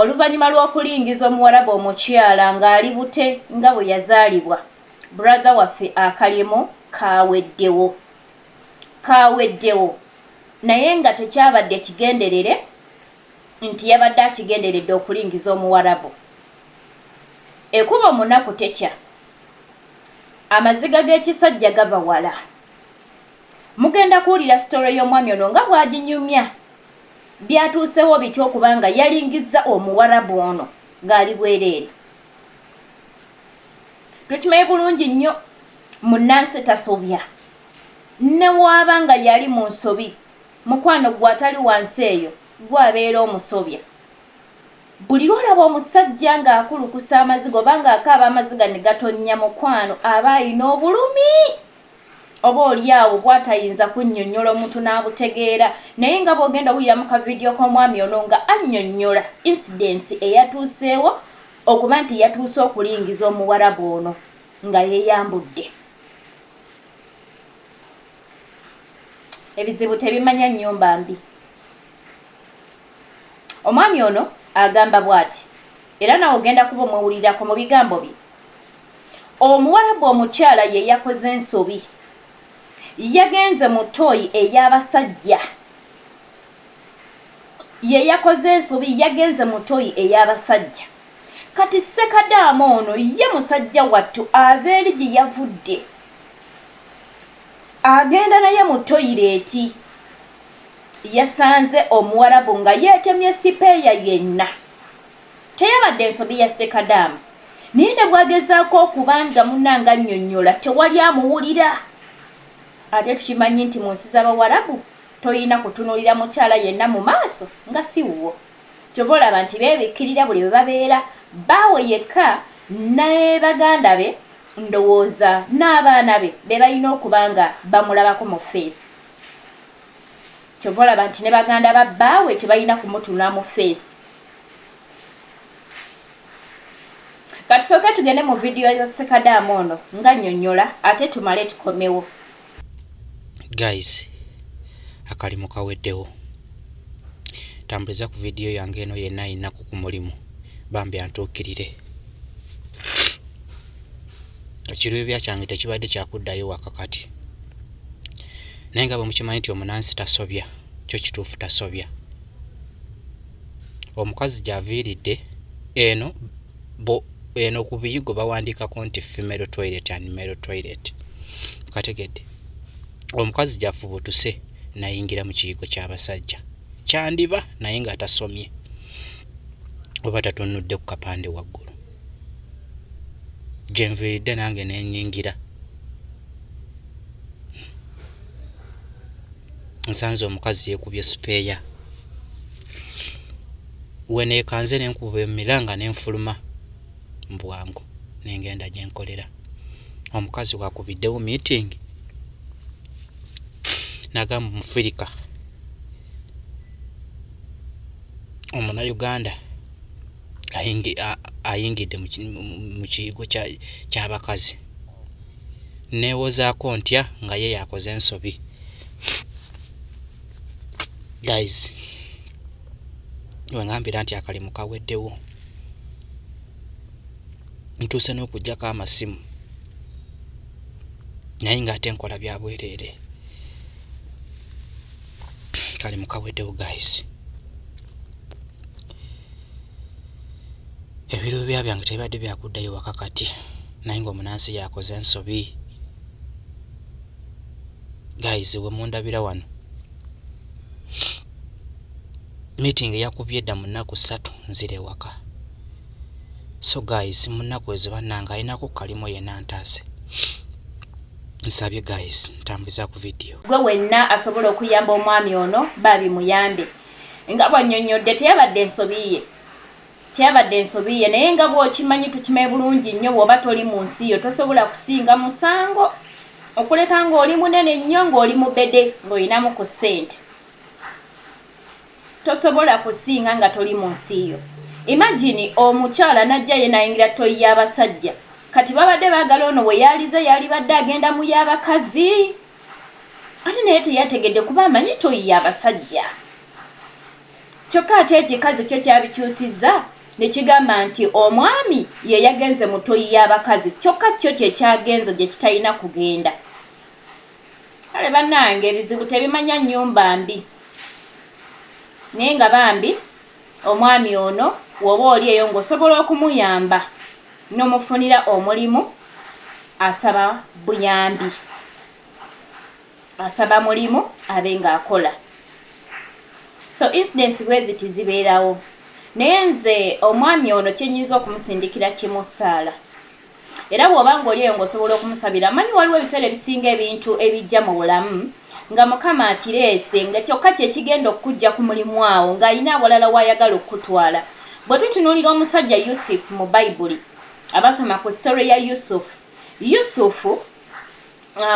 Oluvannyuma lw'okulingiza omuwarabu omukyala ng'ali bute nga bwe yazaalibwa, brother waffe akalimo kaaweddewo naye nga tekyabadde kigenderere nti yabadde akigenderedde okulingiza omuwarabu. Ekuba omunaku tekya, amaziga g'ekisajja gava wala. Mugenda kuwulira sitole y'omwami ono nga bw'aginyumya, byatuusewo bityo okubanga yalingiza omuwarabu ono ng'ali bwereere. Tukimanyi bulungi nnyo munnansi tasobya, ne bw'aba nga yali mu nsobi, mukwano gwe atali wansi eyo gwabeera omusobya. Buli lwolaba omusajja ng'akulukusa amaziga oba ng'akaaba amaziga ne gatonnya mukwano aba alina obulumi. Oba oli awo bw'atayinza kunnyonnyola omuntu n'abutegeera, naye nga bw'ogenda owulira mu kavidiyo k'omwami ono nga annyonnyola insidensi eyatuuseewo okuba nti yatuuse okulingiza omuwarabu ono nga yeeyambudde. Ebizibu tebimanya nnyumba mbi. Omwami ono agamba bw'ati, era nawe ogenda kuba omwewulirako mu bigambo bye. Omuwarabu omukyala ye yakoze ensobi, yagenze mu ttooyi ey'abasajja. Kati Ssekadaama ono ye musajja wattu ava eri gye yavudde, agenda naye mu toyireeti. Yasanze omuwarabu nga yeetemye sipeeya yenna. Teyabadde ensobi ya Ssekadaama, naye ne bwagezaako okuba nga munnanga annyonnyola tewali amuwulira. Ate tukimanyi nti mu nsi z'Abawarabu toyina kutunuulira mukyala yenna mu maaso nga si wuwo. Kyova olaba nti beebikkirira buli bwe babeera, baawe yekka ne baganda be ndowooza n'abaana be be balina okuba nga bamulabako mu feesi. Kyova olaba nti ne baganda ba bbaawe tebalina kumutunula mu feesi. Katusooke tugende mu vidiyo ya Ssekadaama ono nga nnyonnyola ate tumale tukomewo. Guys, akalimu kaweddewo. Tambuliza ku vidiyo yange eno yenna ayinako ku mulimu bambi antuukirire. Ekirubya kyange tekibadde kyakuddayo waka kati. Naye nga bwe mukimanyi nti omunansi tasobya, kyo kituufu tasobya. Omukazi gy'aviiridde eno ku biyigo bawandiikako nti female toilet and male toilet. Kategedde. Omukazi gy'afubutuse nayingira mu kiyigo ky'abasajja. Kyandiba naye nga tasomye oba tatunudde ku kapande waggulu. Gye nviiridde nange ne nnyingira. Nsanze omukazi yeekubye sipeeya. We neekanze ne nkuba emiranga ne nfuluma mu bwangu ne ngenda gye nkolera. Omukazi bw'akubiddewo meeting nagamba Omufirika, Omunayuganda ayingidde mu kiyigo ky'abakazi. Neewozaako ntya nga ye yakoze ensobi. Guys, wengambira nti akalimu kaweddewo. Ntuuse n'okuggyako amasimu naye nga ate nkola bya bwereere. Kalimu kaweddewo guys. Ebirubya byange tebibadde byakuddayo waka kati, naye ng'omunansi yakoze ensobi. Guys, we mundabira wano, meeting yakubye edda mu nnaku 3 nzire waka. So guys, mu nnaku ezo bannange alinako kalimu yenna ntaase. Nsabye guys, ntambuliza ku vidiyo. Gwe wenna asobola okuyamba omwami ono babi muyambe. Nga bwannyonnyodde teyabadde ensobi ye, naye nga bw'okimanyi tukimanyi bulungi nnyo bw'oba toli mu nsi yo tosobola kusinga musango okuleka ng'oli munene nnyo ng'oli mubede ng'olinamu ku ssente. Tosobola kusinga nga toli mu nsi yo. Imagine omukyala najja ye nayingira toyi y'abasajja. Kati babadde baagala ono we yalize yalibadde agenda mu y'abakazi. Ate naye teyategedde kuba amanyi toyi y'abasajja. kyokka ate ekikazi kyo kyabikyusizza ne kigamba nti omwami ye yagenze mutoyi y'abakazi kyokka kyo kyekyagenze gye kitalina kugenda. Kale bannange ebizibu tebimanya nnyumba mbi naye nga bambi omwami ono woba oli eyo ng'osobola okumuyamba n'omufunira omulimu asaba buyambi, asaba mulimu abe ng'akola. So incidents bwe ziti zibeerawo naye nze omwami ono kyenyinza okumusindikira kimu Saala. Era bw'oba ng'oli eyo ng'osobola okumusabira manyi waliwo ebiseera ebisinga ebintu ebijja mu bulamu nga Mukama akireese nga kyokka kye kigenda okujja ku mulimu awo ng'alina awalala w'ayagala okutwala. Bwe tutunuulira omusajja Yusufu mu Bayibuli abasoma ku story ya Yusufu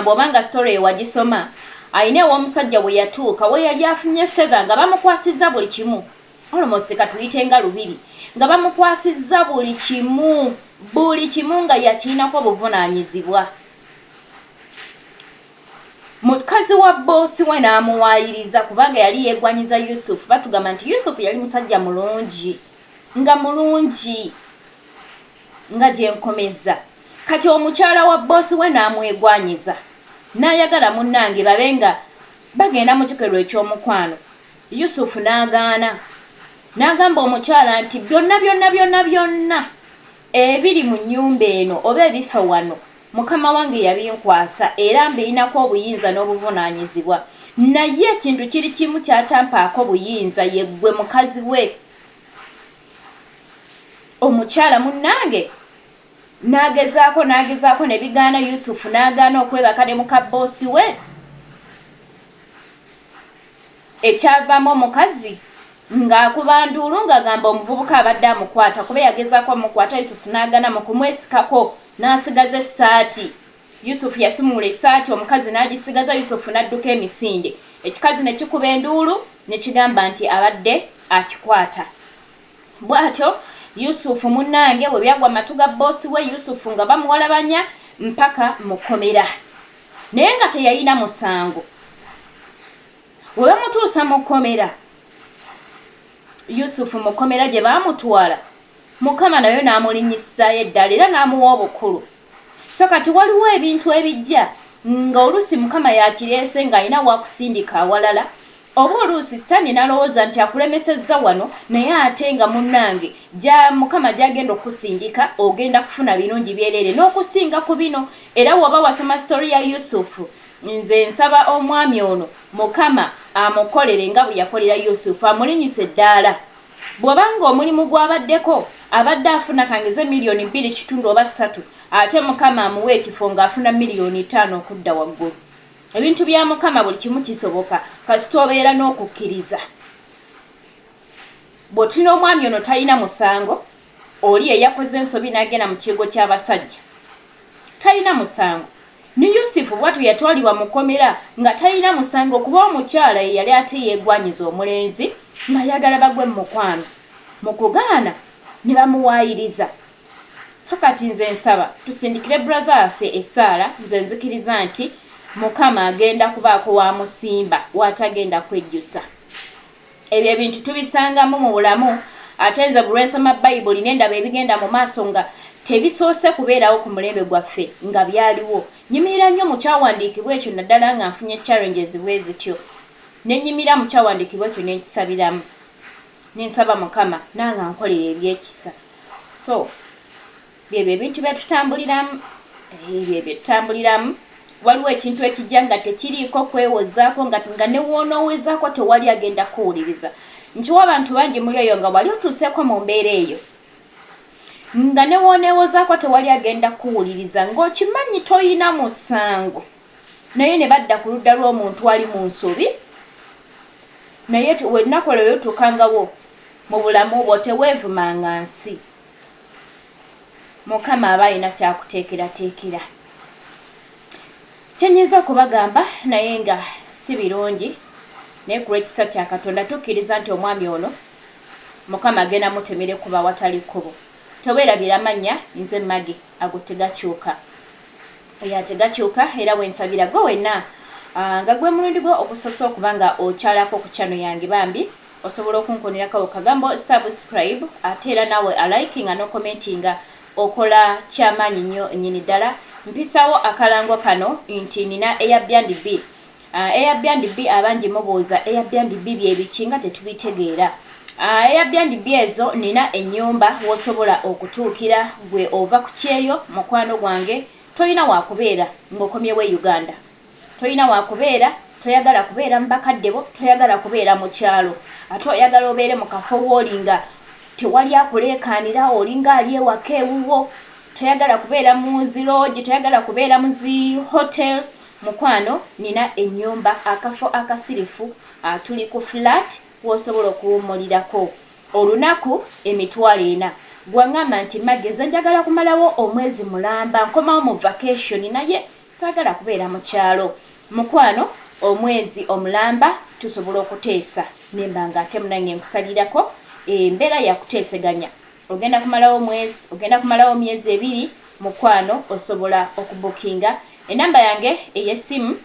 bw'oba nga story eyo wagisoma ayina ew'omusajja bwe yatuuka we yali afunye feva nga bamukwasizza buli kimu almost katuyite nga lubiri nga bamukwasizza buli kimu nga yakirinako obuvunaanyizibwa. Mukazi wa boosi we n'amuwaayiriza kubanga yali yeegwanyiza Yusufu. Batugamba nti Yusufu yali musajja mulungi nga gyenkomeza. Kati omukyala wa boosi we n'amwegwanyiza n'ayagala munnange babe nga bagenda mu kikero eky'omukwano. Yusufu n'agaana n'agamba omukyala nti byonna ebiri mu nnyumba eno oba ebifa wano Mukama wange yabinkwasa era mbirinako obuyinza n'obuvunaanyizibwa, naye ekintu kiri kimu kyatampaako buyinza ye ggwe mukazi we. Omukyala munnange n'agezaako ne bigaana Yusufu n'agaana okwebaka ne muka boosi we. Ekyavaamu omukazi ng'akuba nduulu ng'agamba omuvubuka abadde amukwata kuba yagezaako amukwata. Yusufu n'agaana mu kumwesikako n'asigaza essaati. Yusufu yasumula essaati omukazi n'agisigaza. Yusufu n'adduka emisinde. Ekikazi ne kikuba enduulu ne kigamba nti abadde akikwata. Bw'atyo Yusufu munnange bwe byagwa matu ga boosi we Yusufu nga bamuwalabanya mpaka mukomera naye nga teyalina musango. We bamutuusa mu kkomera Yusufu mu kkomera gye baamutwala Mukama nayo n'amulinnyisaayo eddala era n'amuwa obukulu. So kati waliwo ebintu ebijja nga oluusi Mukama yakireese ng'alina wakusindika awalala oba oluusi sitaani n'alowooza nti akulemesezza wano naye ate nga munnange Mukama gy'agenda okusindika ogenda kufuna birungi byereere n'okusinga ku bino. Era w'oba wasoma story ya Yusufu nze nsaba omwami ono Mukama amukolere nga bwe yakolera Yusufu amulinyise eddaala. Bw'obanga omulimu gwabaddeko abadde afuna kangeze miliyoni 2.3 oba 3 ate Mukama amuwa ekifo ng'afuna miliyoni 5 okudda waggulu. Ebintu bya Mukama buli kimu kisoboka kasita obeera n'okukkiriza. Bw'otulina omwami ono talina musango oli eyakoze ensobi n'agenda mu kigo ky'abasajja talina musango. Ne Yusufu bw'atyo yatwalibwa mu kkomera nga talina musango kuba omukyala ye yali ate yeegwanyiza omulenzi ng'ayagala bagwe mu mukwano. Mu kugaana ne bamuwaayiriza. So kati nze nsaba tusindikire brother affe Saala nze nzikiriza nti Mukama agenda kubaako wamusimba watagenda kwejjusa. Ebyo ebintu tubisangamu mu bulamu ate nze bulwensoma Bayibuli n'endaba ebigenda mu maaso nga tebisoose kubeerawo ku mulembe gwaffe nga byaliwo. Nyimirira nnyo mu kyawandiikibwa ekyo naddala nga nfunye challenges bwe zityo. Ne nnyimira mu kyawandiikibwa ekyo n'ekisabiramu. Nensaba Mukama nanga nkolera ebyekisa. So byebyo ebintu byetutambuliramu waliwo ekintu ekijja nga tekiriiko kwewozaako nga ne woonowezaako tewali agenda kuwuliriza. Nkiwa abantu bangi muli eyo nga wali otuuseeko mu mbeera eyo nga ne woonewozaako tewali agenda kuwuliriza ng'okimanyi toyina musango naye ne badda ku ludda lw'omuntu ali mu nsobi naye wennaku olwo tukangawo mu bulamu bwo teweevumanga nsi. Mukama aba alina kyakuteekerateekera. Kyenyinza okubagamba naye nga si birungi naye ku lw'ekisa kya Katonda tukkiriza nti omwami ono Mukama agenda mutemere kuba watali kkubo. Teweerabira mannya nze Magi ago tegakyuka. Tegakyuka era wensabira gwe wenna nga gwe mulundi gwo okusosa okuba nga okyalako ku channel yange bambi osobola okunkonirako kagambo subscribe ate era nawe alikinga no commentinga okola kyamaanyi nnyo nnyini ddala. Mpisawo akalango kano nti nina Airbnb. Airbnb abangi mubuuza Airbnb bye biki nga tetubitegeera. Airbnb ezo nina ennyumba w'osobola okutuukira gwe ova ku kyeyo mukwano gwange toyina wakubeera ng'okomyewo e Uganda. Toyina wakubeera, toyagala kubeera mu bakadde bo, toyagala kubeera mu kyalo. Ate oyagala obeere mu kafo w'olinga tewali akuleekaanira olinga ali ewaka ewuwo. Toyagala kubeera mu zi lodge, toyagala kubeera mu zi hotel. Mukwano nina ennyumba akafo akasirifu tuli ku flat w'osobola okuwummulirako olunaku emitwalo 4. Gwangamba nti mageze njagala kumalawo omwezi mulamba nkomawo mu vacation naye saagala kubeera mu kyalo. Mukwano omwezi omulamba tusobola okuteesa nemba nga ate munange nkusalirako embeera yakuteeseganya. Ogenda kumalawo omwezi, ogenda kumalawo myezi 2, mukwano osobola okubukinga. Enamba yange ey'essimu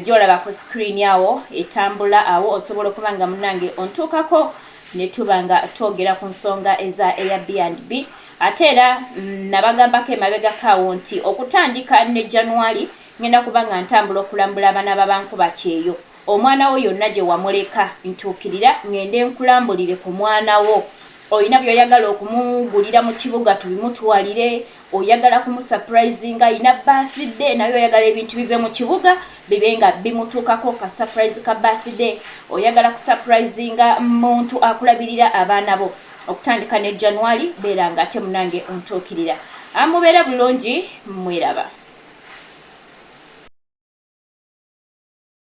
gyolaba ku screen yawo etambula awo osobola okuba nga munange ontuukako ne tuba nga twogera ku nsonga eza Airbnb. Ate era nabagambako emabegakaawo nti okutandika ne January ngenda kuba nga ntambula okulambula abaana b'abankuba kyeyo. Omwana wo yonna gye wamuleka ntuukirira ngende nkulambulire ku mwana wo. Oyina by'oyagala okumugulira mu kibuga tubimutwalire, oyagala kumusurprisinga, ayina birthday nayo oyagala ebintu bive mu kibuga bibe nga bimutuukako ka surprise ka birthday, oyagala kusurprisinga muntu akulabirira abaana bo. Okutandika ne January beera nga ate munange ontuukirira. Amubeera bulungi, mweraba.